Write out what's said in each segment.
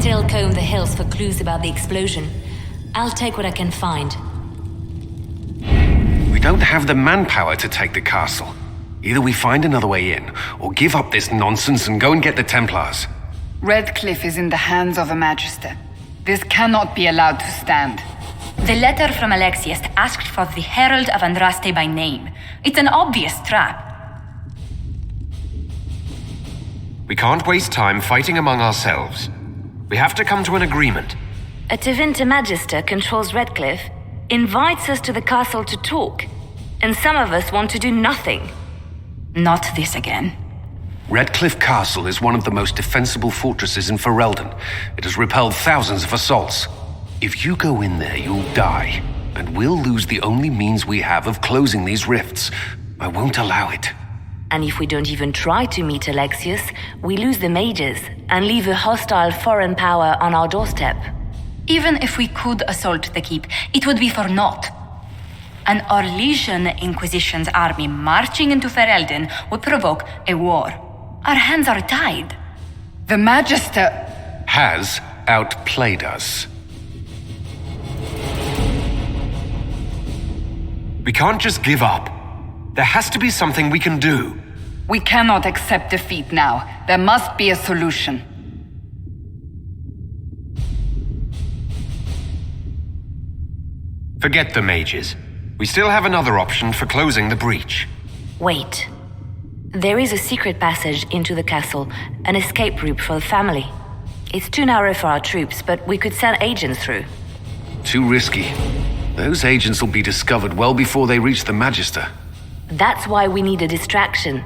still comb the hills for clues about the explosion. I'll take what I can find. We don't have the manpower to take the castle. Either we find another way in, or give up this nonsense and go and get the Templars. Redcliffe is in the hands of a Magister. This cannot be allowed to stand. The letter from Alexius asked for the Herald of Andraste by name. It's an obvious trap. We can't waste time fighting among ourselves. We have to come to an agreement. A Tevinter Magister controls Redcliffe, invites us to the castle to talk, and some of us want to do nothing. Not this again. Redcliffe Castle is one of the most defensible fortresses in Ferelden. It has repelled thousands of assaults. If you go in there, you'll die, and we'll lose the only means we have of closing these rifts. I won't allow it. And if we don't even try to meet Alexius, we lose the mages and leave a hostile foreign power on our doorstep. Even if we could assault the keep, it would be for naught. An Orlesian Inquisition's army marching into Ferelden would provoke a war. Our hands are tied. The Magister has outplayed us. We can't just give up. There has to be something we can do. We cannot accept defeat now. There must be a solution. Forget the mages. We still have another option for closing the breach. Wait. There is a secret passage into the castle, an escape route for the family. It's too narrow for our troops, but we could send agents through. Too risky. Those agents will be discovered well before they reach the Magister. That's why we need a distraction.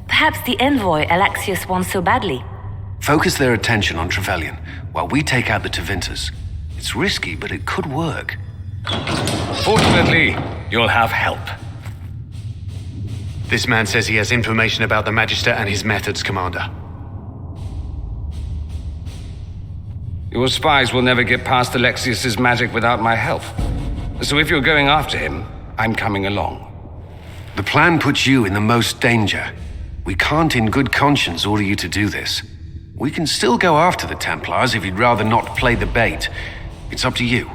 Perhaps the envoy Alexius wants so badly. Focus their attention on Trevelyan, while we take out the Tevinters. It's risky, but it could work. Fortunately, you'll have help. This man says he has information about the Magister and his methods, Commander. Your spies will never get past Alexius's magic without my help. So if you're going after him, I'm coming along. The plan puts you in the most danger. We can't in good conscience order you to do this. We can still go after the Templars if you'd rather not play the bait. It's up to you.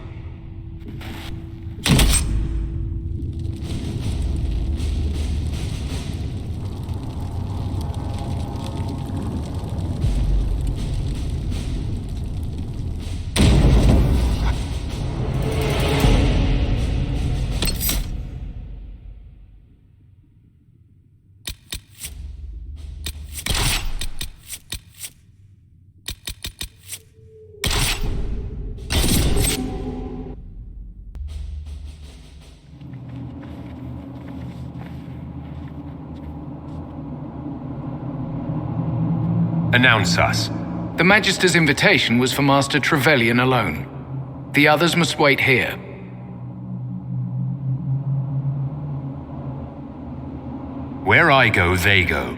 Announce us. The Magister's invitation was for Master Trevelyan alone. The others must wait here. Where I go, they go.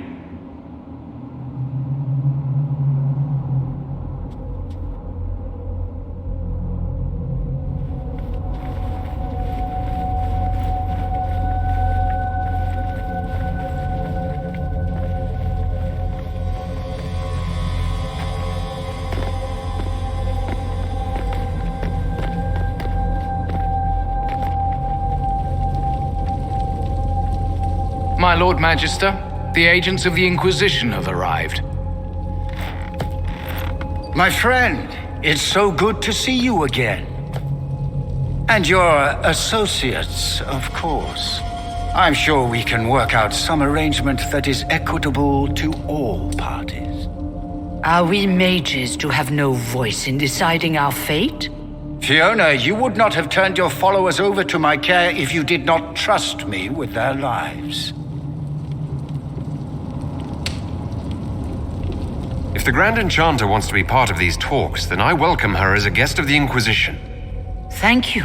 My Lord Magister, the agents of the Inquisition have arrived. My friend, it's so good to see you again. And your associates, of course. I'm sure we can work out some arrangement that is equitable to all parties. Are we mages to have no voice in deciding our fate? Fiona, you would not have turned your followers over to my care if you did not trust me with their lives. If the Grand Enchanter wants to be part of these talks, then I welcome her as a guest of the Inquisition. Thank you.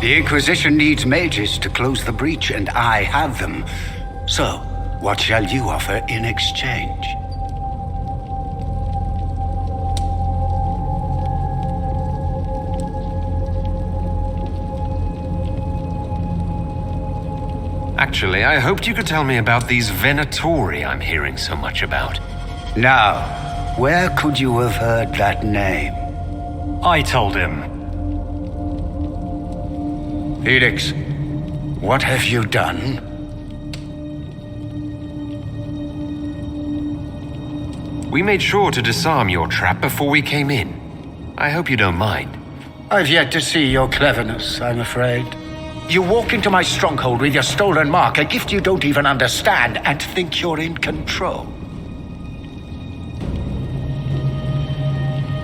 The Inquisition needs mages to close the breach, and I have them. So, what shall you offer in exchange? Actually, I hoped you could tell me about these Venatori I'm hearing so much about. Now, where could you have heard that name? I told him. Felix, what have you done? We made sure to disarm your trap before we came in. I hope you don't mind. I've yet to see your cleverness, I'm afraid. You walk into my stronghold with your stolen mark, a gift you don't even understand, and think you're in control.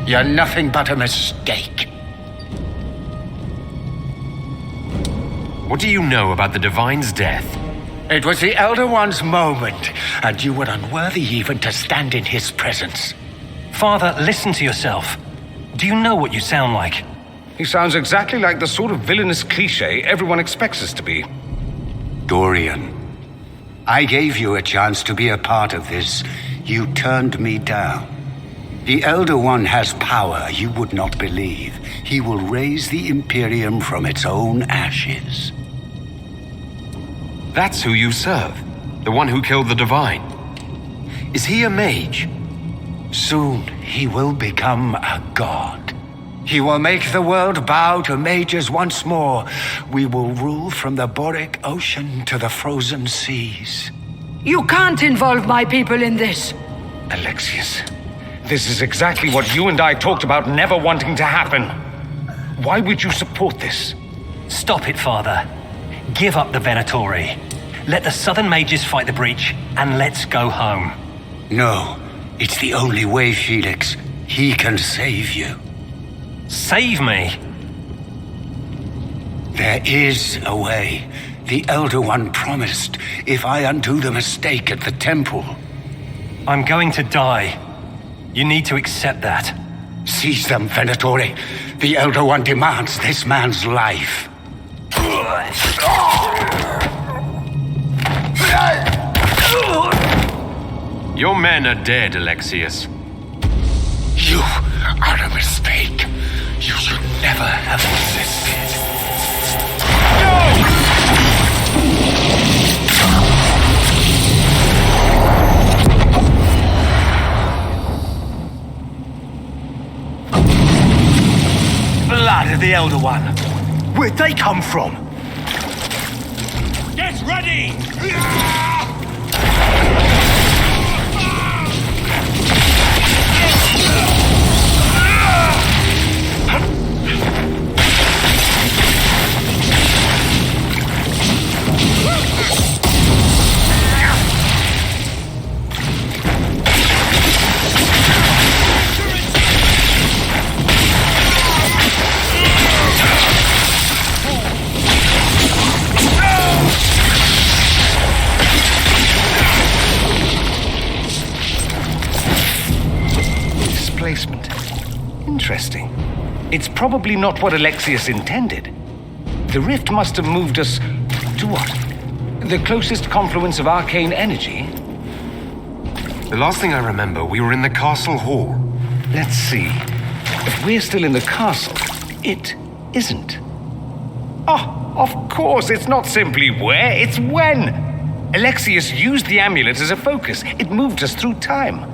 You're nothing but a mistake. What do you know about the Divine's death? It was the Elder One's moment, and you were unworthy even to stand in his presence. Father, listen to yourself. Do you know what you sound like? He sounds exactly like the sort of villainous cliché everyone expects us to be. Dorian, I gave you a chance to be a part of this. You turned me down. The Elder One has power you would not believe. He will raise the Imperium from its own ashes. That's who you serve. The one who killed the Divine. Is he a mage? Soon he will become a god. He will make the world bow to mages once more. We will rule from the Boric Ocean to the frozen seas. You can't involve my people in this. Alexius, this is exactly what you and I talked about never wanting to happen. Why would you support this? Stop it, Father. Give up the Venatori. Let the Southern Mages fight the breach, and let's go home. No, it's the only way, Felix. He can save you. Save me? There is a way. The Elder One promised if I undo the mistake at the temple. I'm going to die. You need to accept that. Seize them, Venatori. The Elder One demands this man's life. Your men are dead, Alexius. You are a mistake. You should never have existed. Blood of the Elder One. Where'd they come from? Get ready! Interesting. It's probably not what Alexius intended. The rift must have moved us to what? The closest confluence of arcane energy? The last thing I remember, we were in the castle hall. Let's see. If we're still in the castle, it isn't. Oh, of course, it's not simply where, it's when. Alexius used the amulet as a focus. It moved us through time.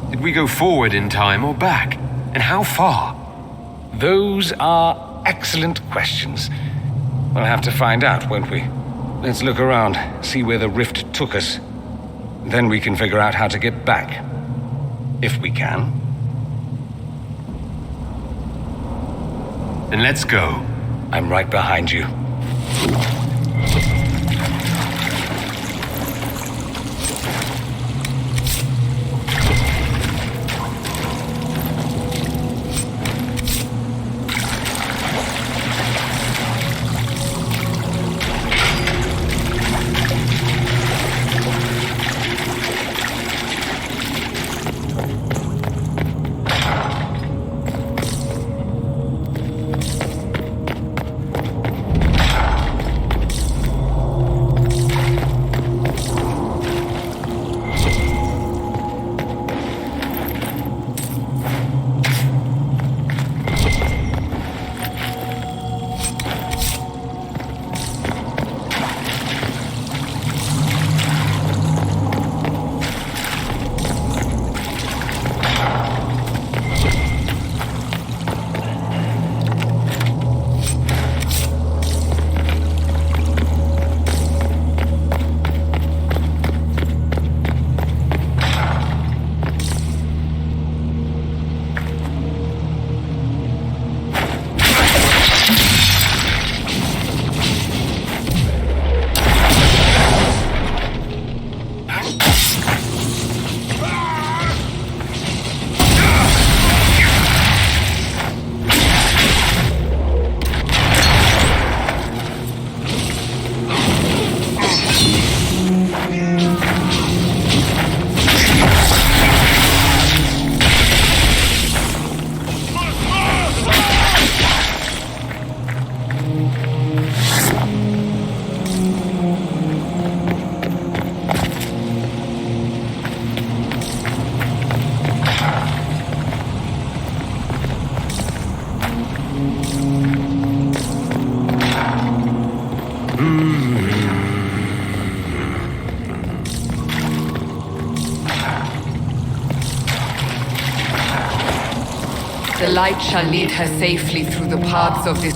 Did we go forward in time or back? And how far? Those are excellent questions. We'll have to find out, won't we? Let's look around, see where the rift took us. Then we can figure out how to get back. If we can. Then let's go. I'm right behind you. light shall lead her safely through the paths of this.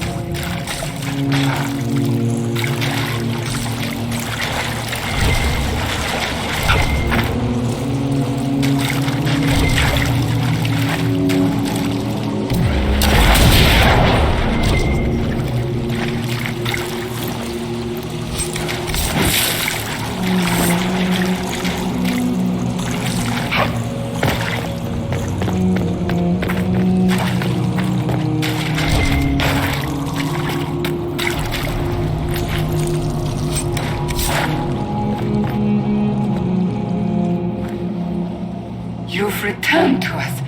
You've returned to us.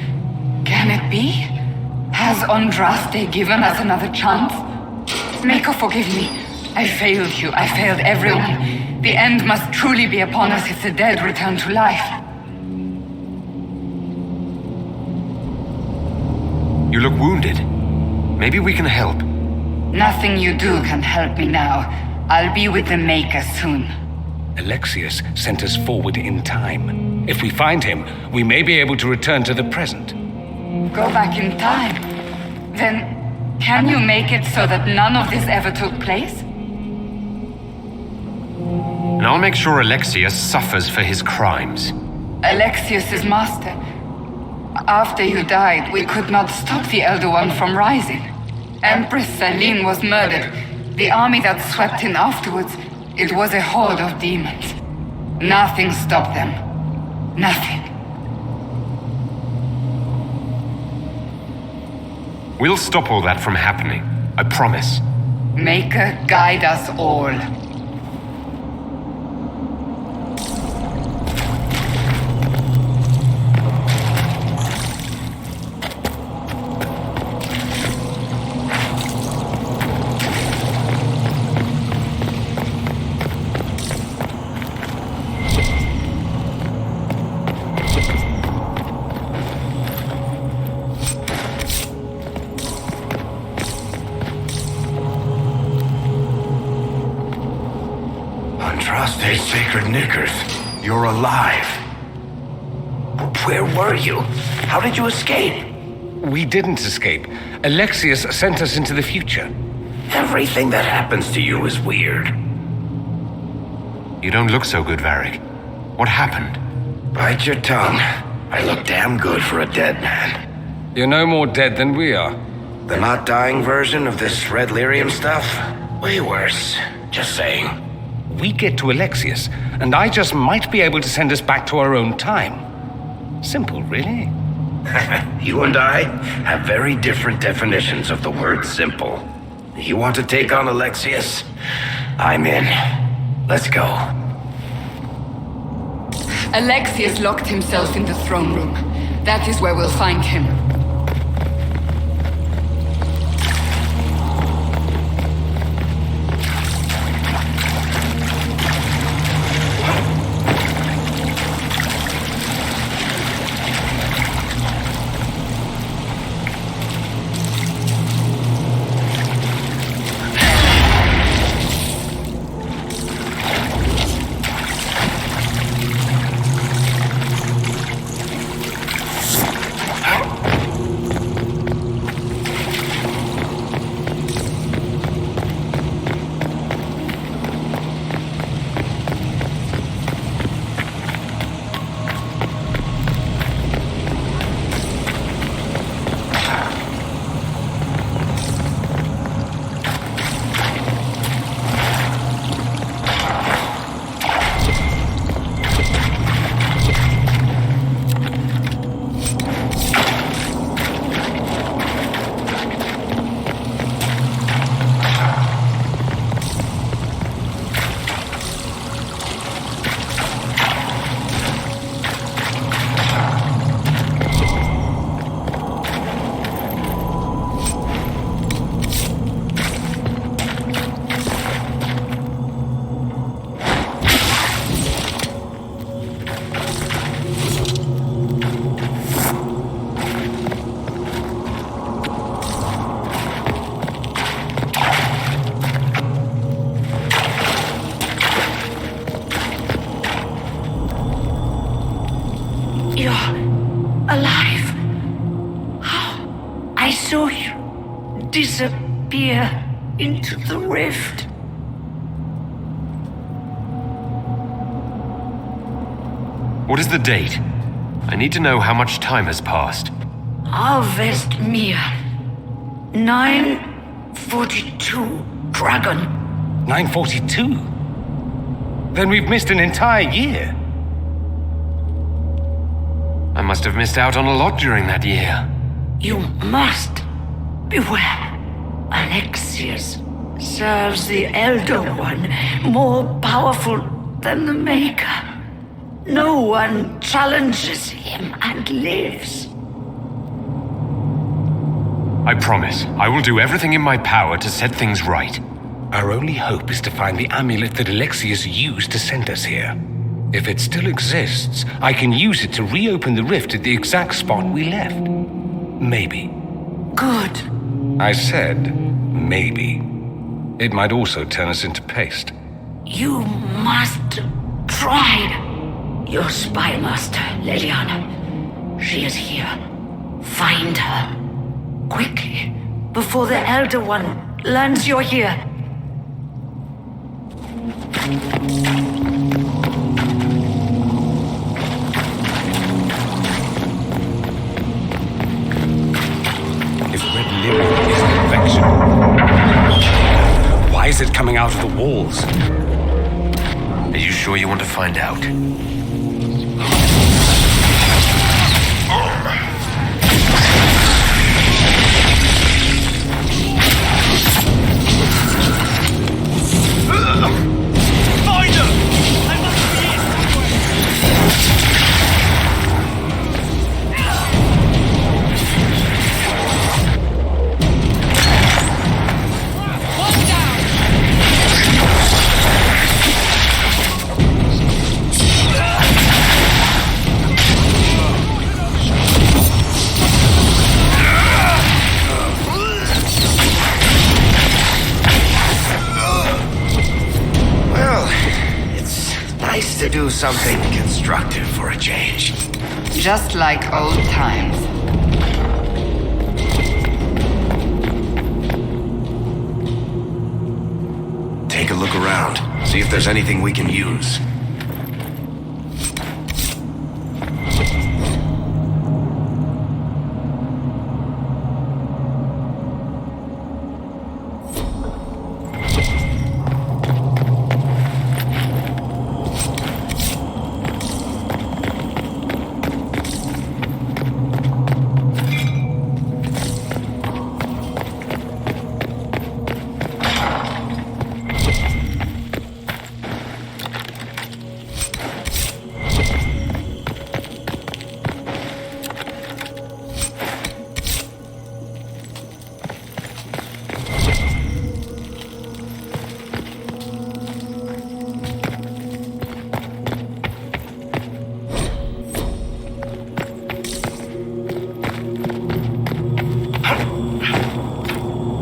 Can it be? Has Andraste given us another chance? Mako, forgive me. I failed you. I failed everyone. The end must truly be upon us if the dead return to life. You look wounded. Maybe we can help. Nothing you do can help me now. I'll be with the Maker soon. Alexius sent us forward in time. If we find him, we may be able to return to the present. Go back in time? Then, can you make it so that none of this ever took place? And I'll make sure Alexius suffers for his crimes. Alexius is master. After you died, we could not stop the Elder One from rising. Empress Celine was murdered. The army that swept in afterwards, it was a horde of demons. Nothing stopped them. Nothing. We'll stop all that from happening. I promise. Maker, guide us all. Andraste, Sacred Knickers, you're alive. Where were you? How did you escape? We didn't escape. Alexius sent us into the future. Everything that happens to you is weird. You don't look so good, Varric. What happened? Bite your tongue. I look damn good for a dead man. You're no more dead than we are. The not dying version of this red lyrium stuff? Way worse. Just saying. We get to Alexius, and I just might be able to send us back to our own time. Simple, really. You and I have very different definitions of the word simple. You want to take on Alexius? I'm in. Let's go. Alexius locked himself in the throne room. That is where we'll find him. disappear into the rift. What is the date? I need to know how much time has passed. Harvest Mir. 942 Dragon. 942? Then we've missed an entire year. I must have missed out on a lot during that year. You must beware. Alexius serves the Elder One, more powerful than the Maker. No one challenges him and lives. I promise, I will do everything in my power to set things right. Our only hope is to find the amulet that Alexius used to send us here. If it still exists, I can use it to reopen the rift at the exact spot we left. Maybe. Good. I said, maybe. It might also turn us into paste. You must try. Your spy master, Leliana. She is here. Find her. Quickly, before the Elder One learns you're here. If Red Lyrium is an infection, why is it coming out of the walls? Are you sure you want to find out? Do something constructive for a change. Just like old times. Take a look around. See if there's anything we can use.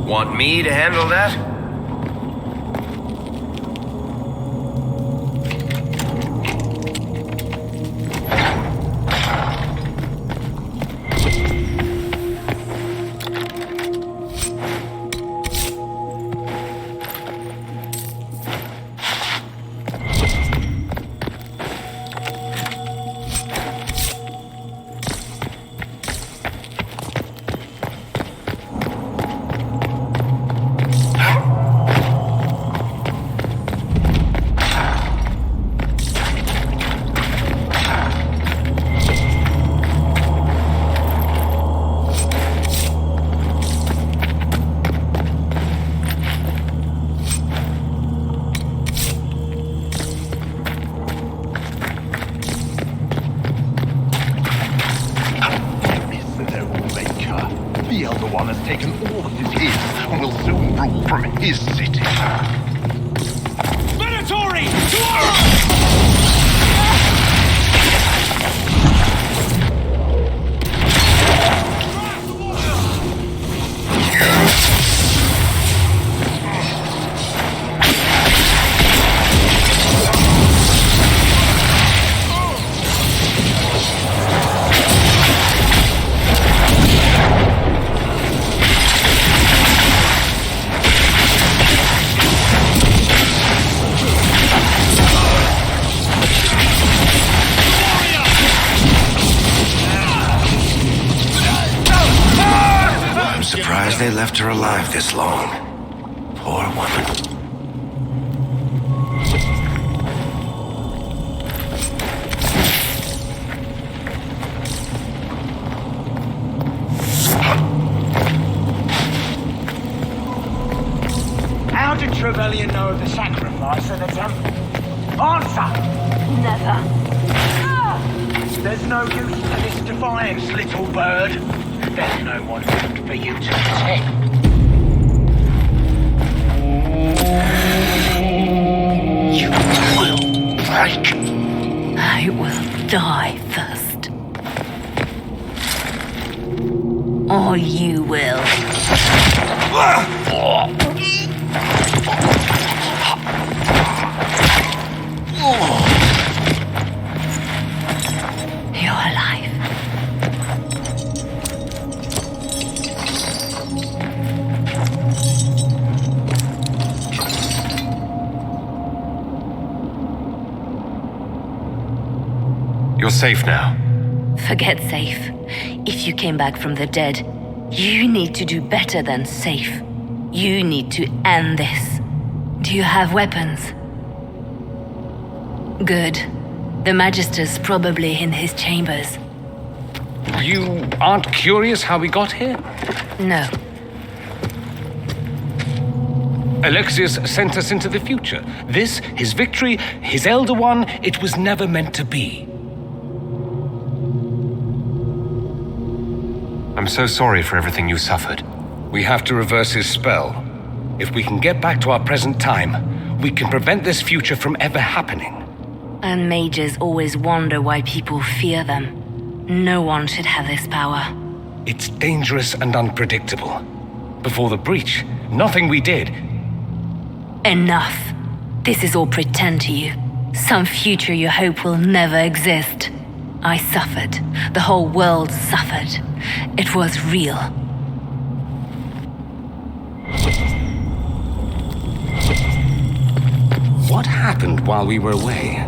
Want me to handle that? The Elder One has taken all that is his and will soon rule from his city. Venatori! they left her alive this long. Poor woman. How did Trevelyan know of the sacrifice in the temple? Answer! Never. There's no use to this defiance, little bird. There's no one left for you to protect. You will break. I will die first. Or you will. You're alive. You're safe now. Forget safe. If you came back from the dead, you need to do better than safe. You need to end this. Do you have weapons? Good. The Magister's probably in his chambers. You aren't curious how we got here? No. Alexius sent us into the future. This, his victory, his Elder One, it was never meant to be. I'm so sorry for everything you suffered. We have to reverse his spell. If we can get back to our present time, we can prevent this future from ever happening. And mages always wonder why people fear them. No one should have this power. It's dangerous and unpredictable. Before the breach, nothing we did. Enough. This is all pretend to you. Some future you hope will never exist. I suffered. The whole world suffered. It was real. What happened while we were away?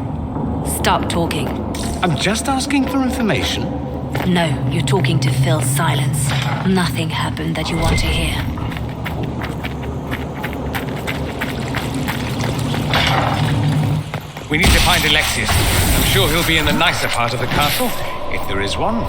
Stop talking. I'm just asking for information. No, you're talking to fill silence. Nothing happened that you want to hear. We need to find Alexius. I'm sure he'll be in the nicer part of the castle, if there is one.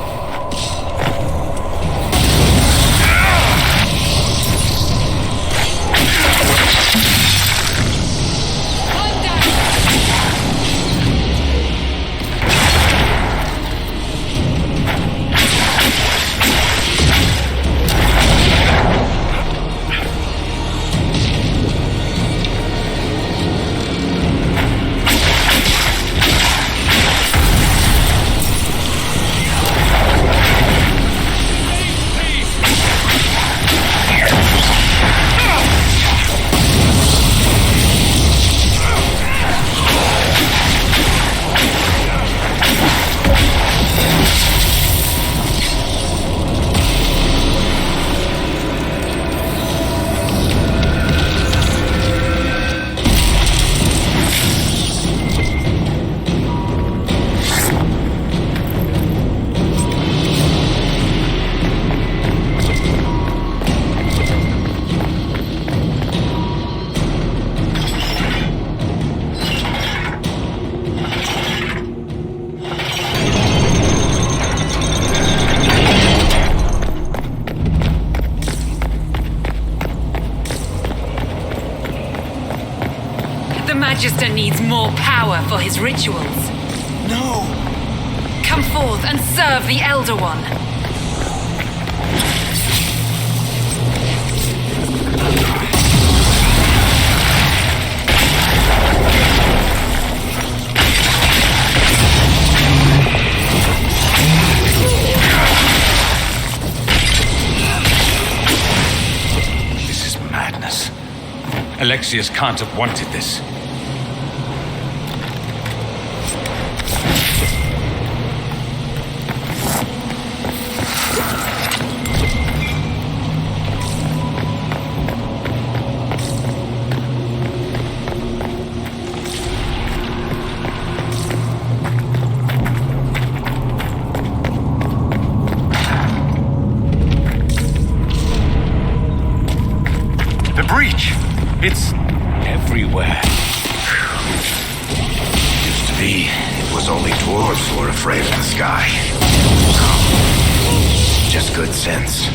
Magister needs more power for his rituals. No! Come forth and serve the Elder One. This is madness. Alexius can't have wanted this. The breach! It's everywhere. Used to be, it was only dwarves who were afraid of the sky. Just good sense.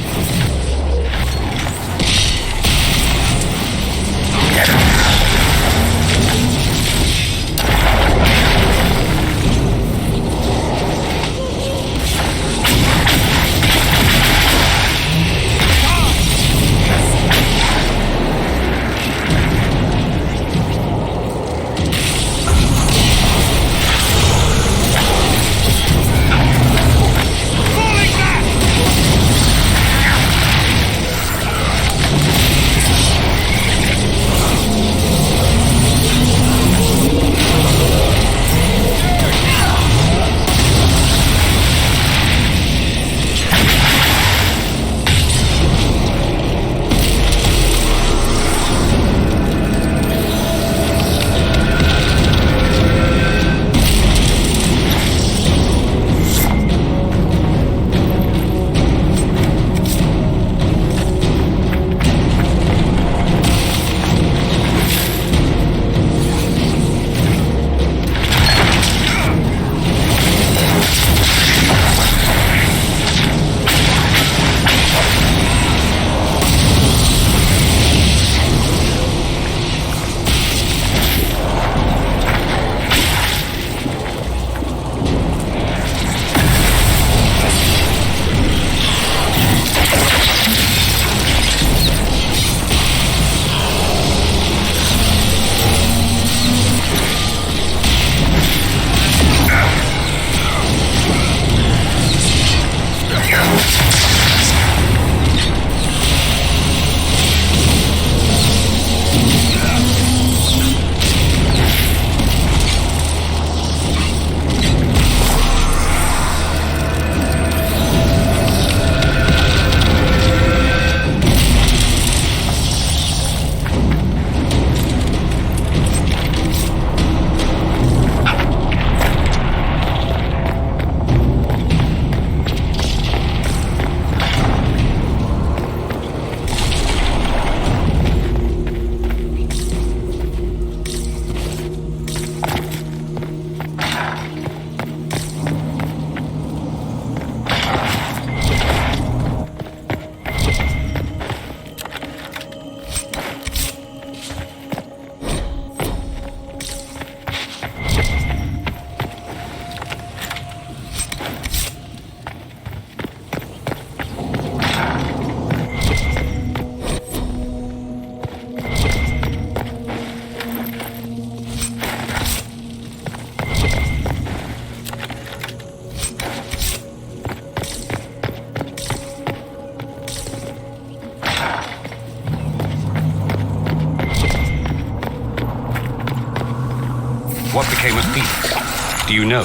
What became of Felix? Do you know?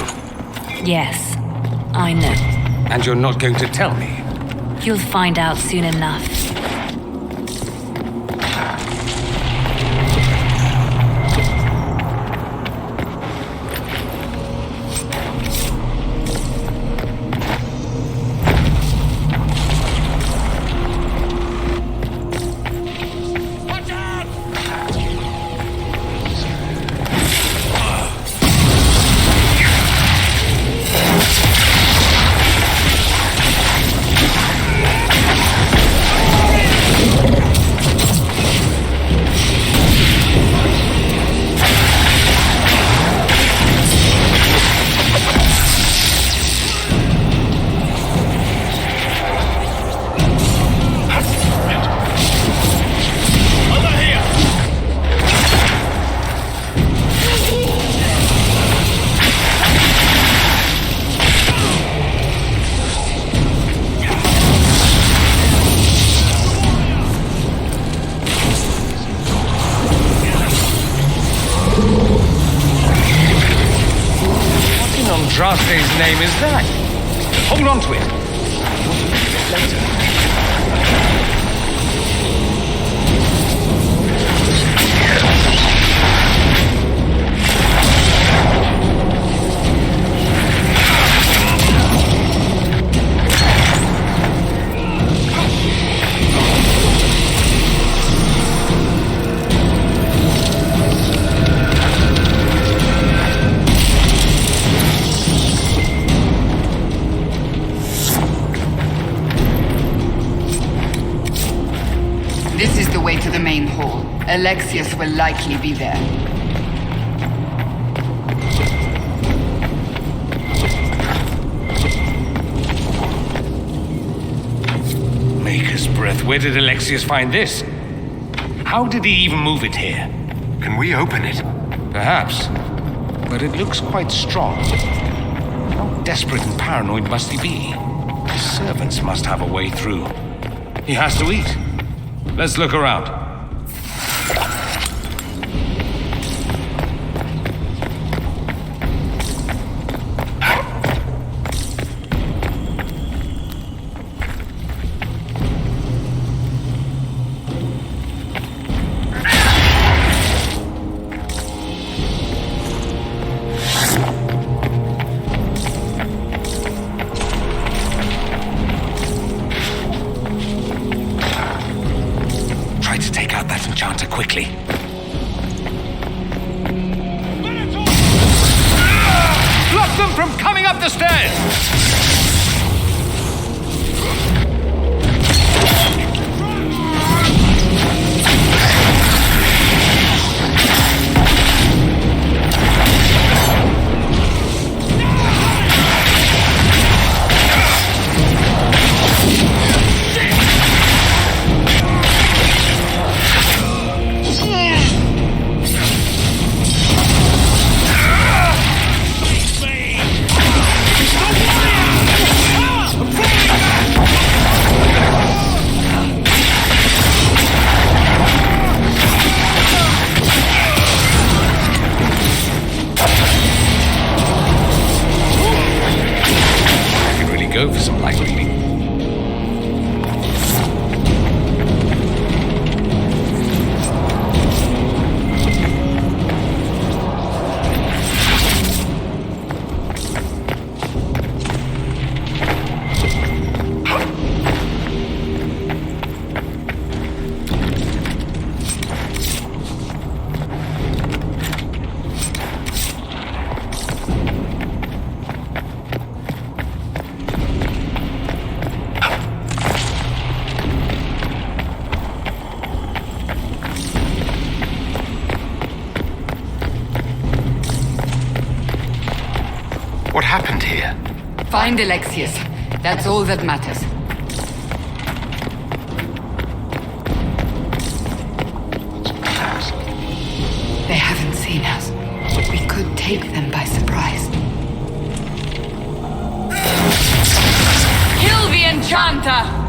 Yes, I know. And you're not going to tell me? You'll find out soon enough. Andraste's name is that? Hold on to it. We'll look at it later. main hall. Alexius will likely be there. Maker's breath. Where did Alexius find this? How did he even move it here? Can we open it? Perhaps. But it looks quite strong. How desperate and paranoid must he be? His servants must have a way through. He has to eat. Let's look around. Quickly. Block them from coming up the stairs! Go for some light reading. What happened here? Find Alexius. That's all that matters. They haven't seen us. We could take them by surprise. Kill the Enchanter!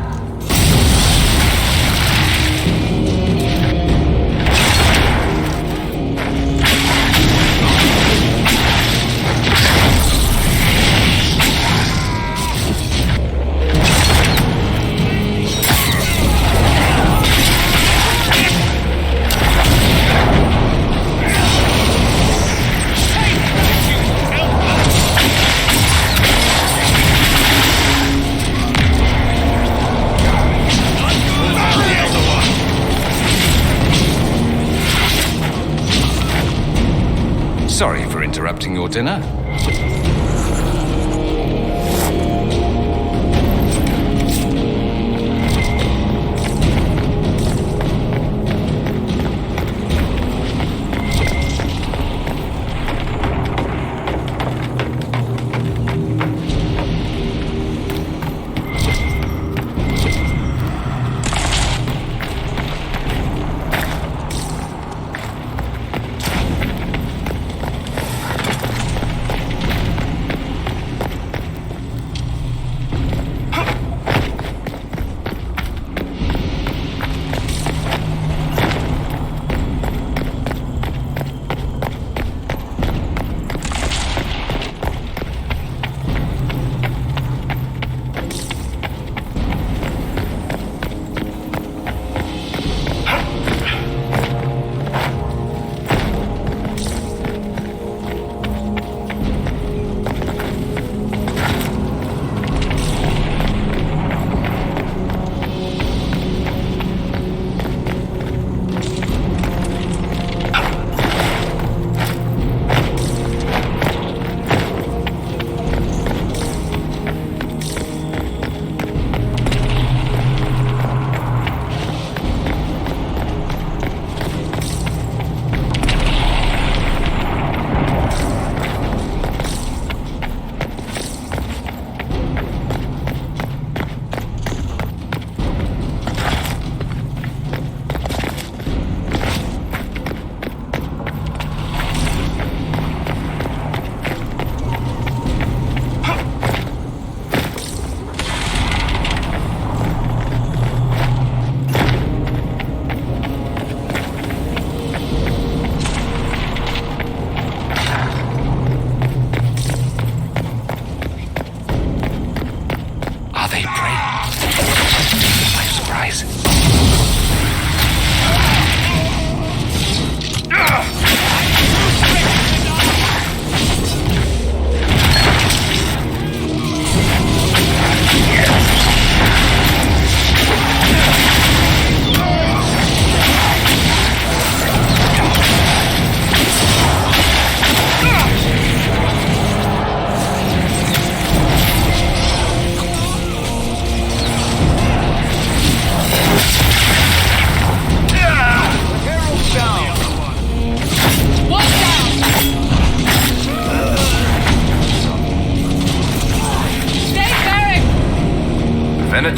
Sorry for interrupting your dinner.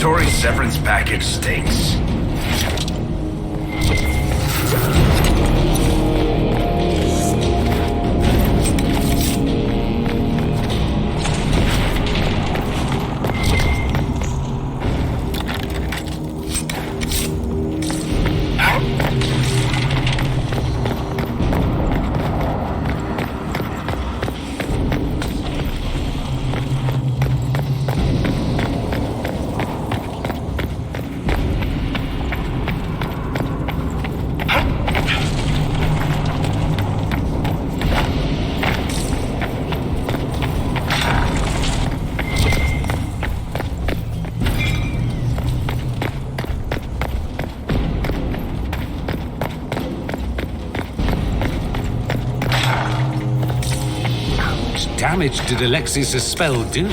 Venatori severance package stinks. Damage did Alexius' spell do?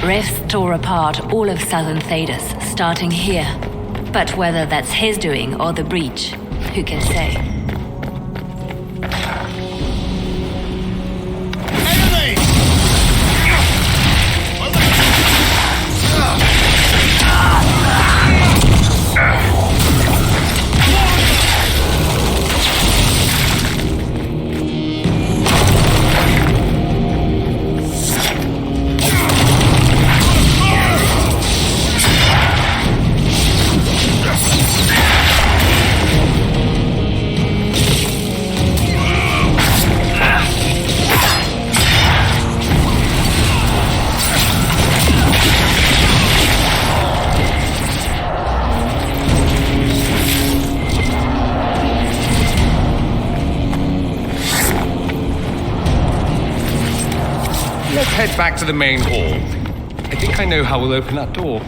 Rifts tore apart all of southern Thedas, starting here. But whether that's his doing or the breach, who can say? Let's head back to the main hall. I think I know how we'll open that door.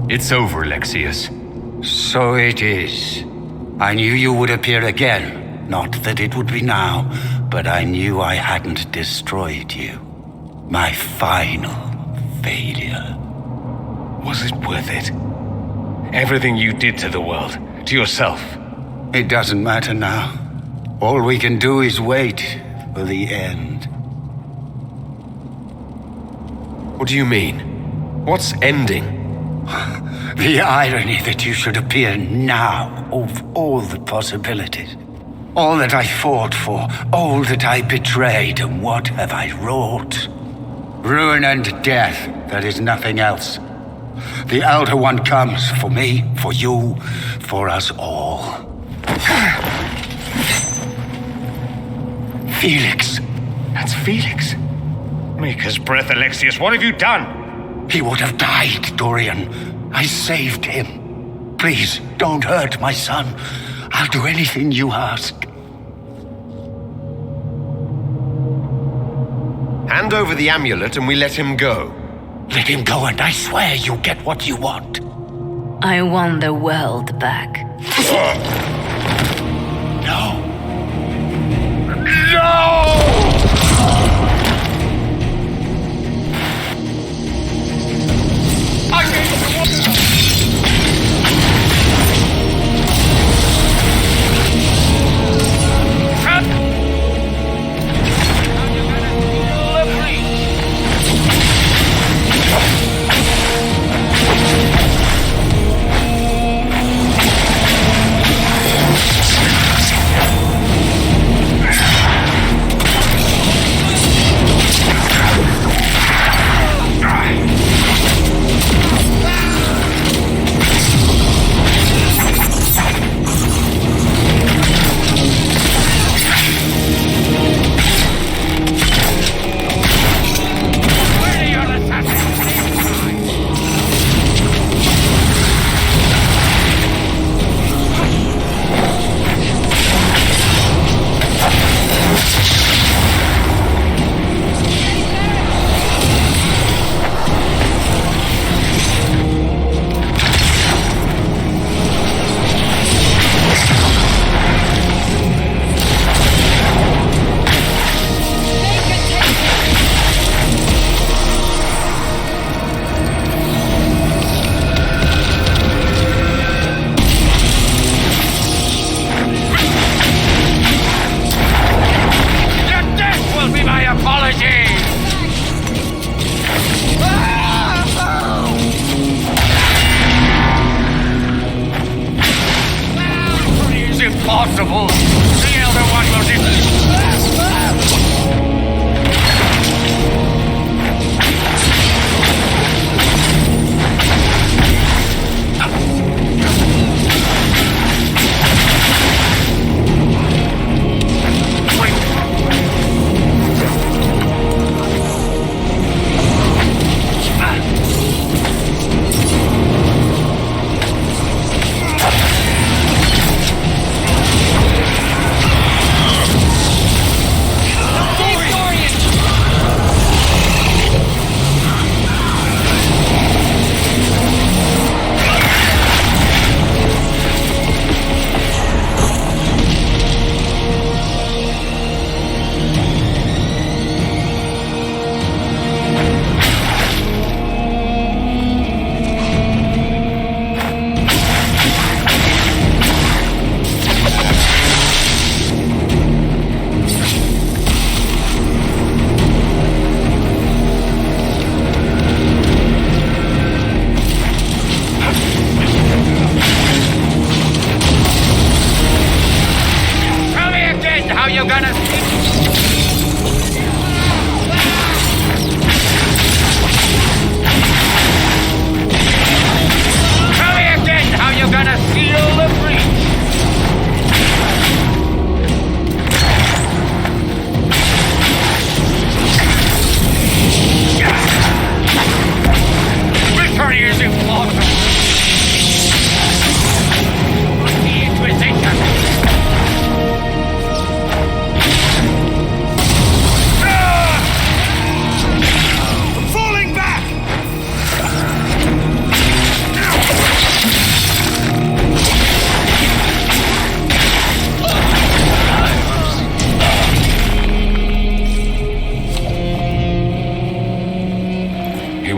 It's over, Alexius. So it is. I knew you would appear again. Not that it would be now, but I knew I hadn't destroyed you. My final failure. Was it worth it? Everything you did to the world, to yourself. It doesn't matter now. All we can do is wait for the end. What do you mean? What's ending? The irony that you should appear now of all the possibilities. All that I fought for, all that I betrayed, and what have I wrought? Ruin and death, there is nothing else. The Elder One comes for me, for you, for us all. Felix. That's Felix. Maker's breath, Alexius, what have you done? He would have died, Dorian. I saved him. Please, don't hurt my son. I'll do anything you ask. Hand over the amulet and we let him go. Let him go and I swear you'll get what you want. I want the world back. No. impossible! The Elder One will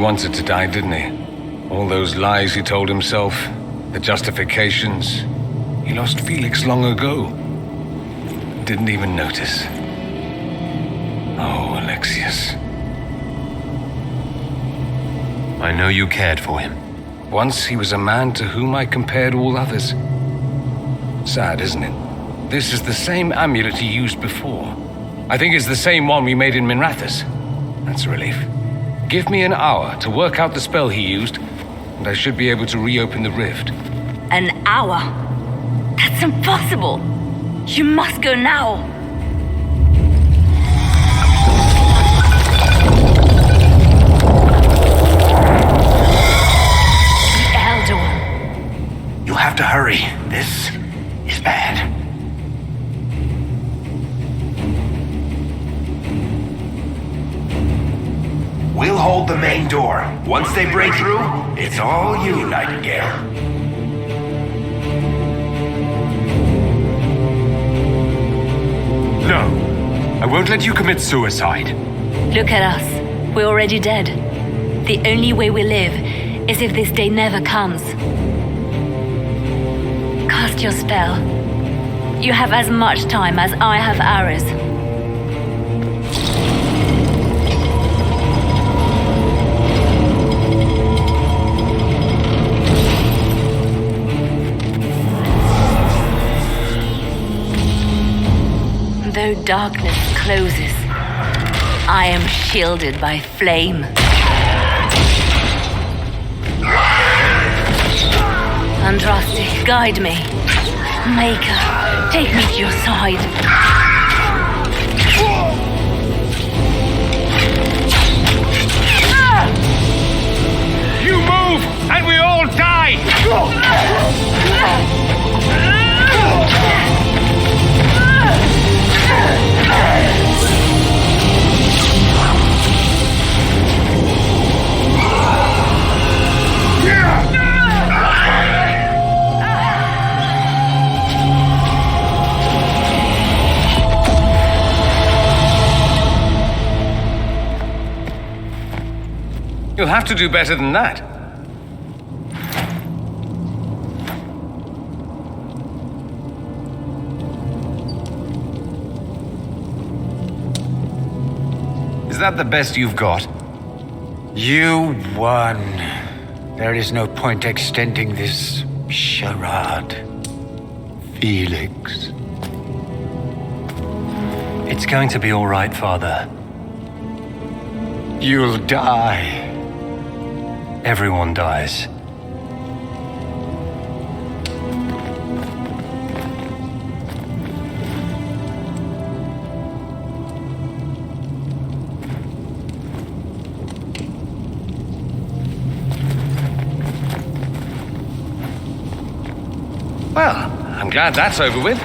wanted to die, didn't he? All those lies he told himself, the justifications. He lost Felix long ago. Didn't even notice. Oh, Alexius. I know you cared for him. Once he was a man to whom I compared all others. Sad, isn't it? This is the same amulet he used before. I think it's the same one we made in Minrathous. That's a relief. Give me an hour to work out the spell he used, and I should be able to reopen the rift. An hour? That's impossible! You must go now! The Elder One. You'll have to hurry. This is bad. We'll hold the main door. Once they break through, it's all you, Nightingale. No, I won't let you commit suicide. Look at us. We're already dead. The only way we live is if this day never comes. Cast your spell. You have as much time as I have hours. Though darkness closes, I am shielded by flame. Andraste, guide me. Maker, take me to your side. You move, and we all die! You'll have to do better than that. Is that the best you've got? You won. There is no point extending this charade. Felix. It's going to be all right, Father. You'll die. Everyone dies. Well, I'm glad that's over with.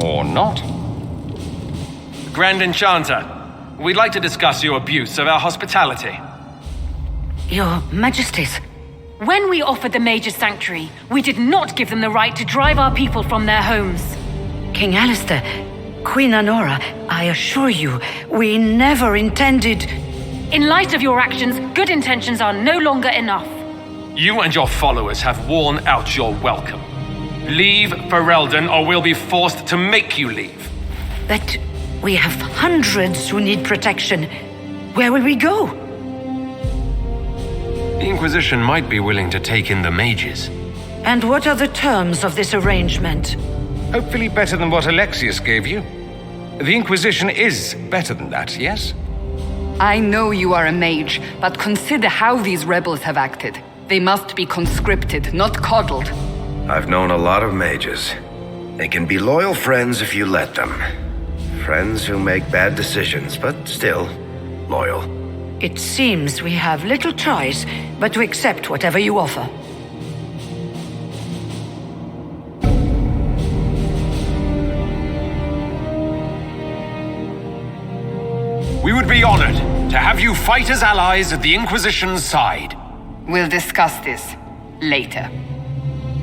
Or not. Grand Enchanter, we'd like to discuss your abuse of our hospitality. Your Majesties. When we offered the Mage's Sanctuary, we did not give them the right to drive our people from their homes. King Alistair, Queen Honora, I assure you, we never intended... In light of your actions, good intentions are no longer enough. You and your followers have worn out your welcome. Leave Ferelden, or we'll be forced to make you leave. But we have hundreds who need protection. Where will we go? The Inquisition might be willing to take in the mages. And what are the terms of this arrangement? Hopefully better than what Alexius gave you. The Inquisition is better than that, yes? I know you are a mage, but consider how these rebels have acted. They must be conscripted, not coddled. I've known a lot of mages. They can be loyal friends if you let them. Friends who make bad decisions, but still loyal. It seems we have little choice but to accept whatever you offer. We would be honored to have you fight as allies at the Inquisition's side. We'll discuss this later.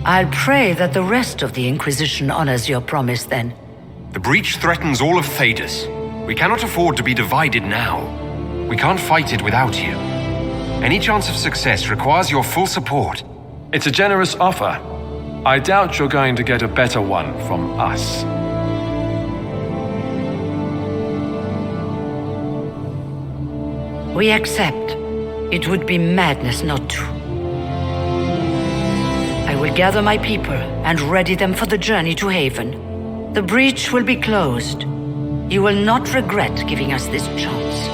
I'll pray that the rest of the Inquisition honors your promise then. The breach threatens all of Thedas. We cannot afford to be divided now. We can't fight it without you. Any chance of success requires your full support. It's a generous offer. I doubt you're going to get a better one from us. We accept. It would be madness not to. I will gather my people and ready them for the journey to Haven. The breach will be closed. You will not regret giving us this chance.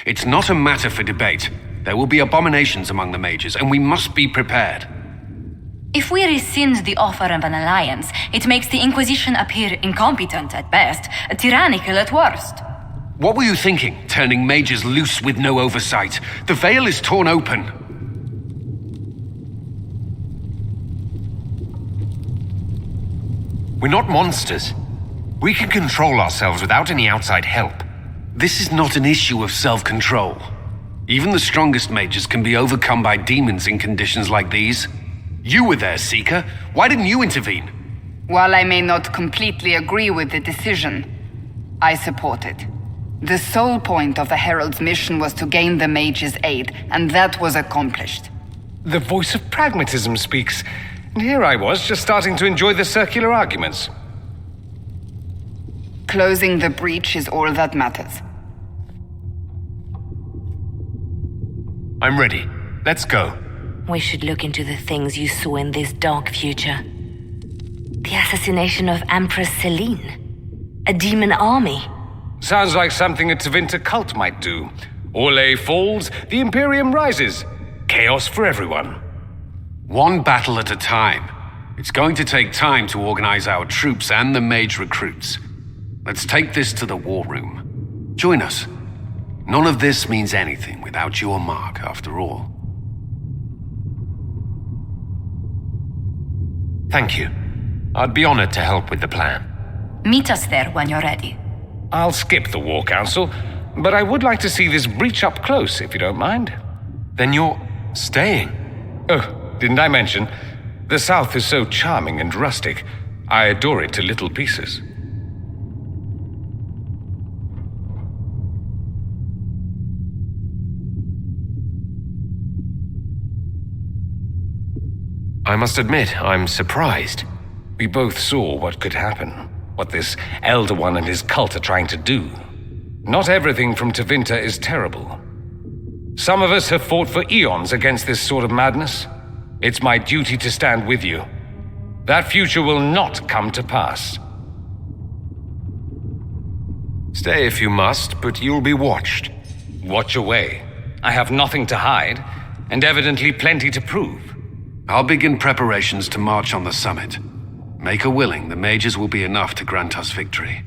It's not a matter for debate. There will be abominations among the mages, and we must be prepared. If we rescind the offer of an alliance, it makes the Inquisition appear incompetent at best, tyrannical at worst. What were you thinking, turning mages loose with no oversight? The veil is torn open. We're not monsters. We can control ourselves without any outside help. This is not an issue of self-control. Even the strongest mages can be overcome by demons in conditions like these. You were there, Seeker. Why didn't you intervene? While I may not completely agree with the decision, I support it. The sole point of the Herald's mission was to gain the mage's aid, and that was accomplished. The voice of pragmatism speaks. And here I was, just starting to enjoy the circular arguments. Closing the breach is all that matters. I'm ready. Let's go. We should look into the things you saw in this dark future. The assassination of Empress Celine. A demon army. Sounds like something a Tevinter cult might do. Orlais falls, the Imperium rises. Chaos for everyone. One battle at a time. It's going to take time to organize our troops and the mage recruits. Let's take this to the war room. Join us. None of this means anything without your mark, after all. Thank you. I'd be honored to help with the plan. Meet us there when you're ready. I'll skip the War Council, but I would like to see this breach up close, if you don't mind. Then you're staying? Oh, didn't I mention? The South is so charming and rustic. I adore it to little pieces. I must admit, I'm surprised. We both saw what could happen, what this Elder One and his cult are trying to do. Not everything from Tevinter is terrible. Some of us have fought for eons against this sort of madness. It's my duty to stand with you. That future will not come to pass. Stay if you must, but you'll be watched. Watch away. I have nothing to hide, and evidently plenty to prove. I'll begin preparations to march on the summit. Make a willing, the mages will be enough to grant us victory.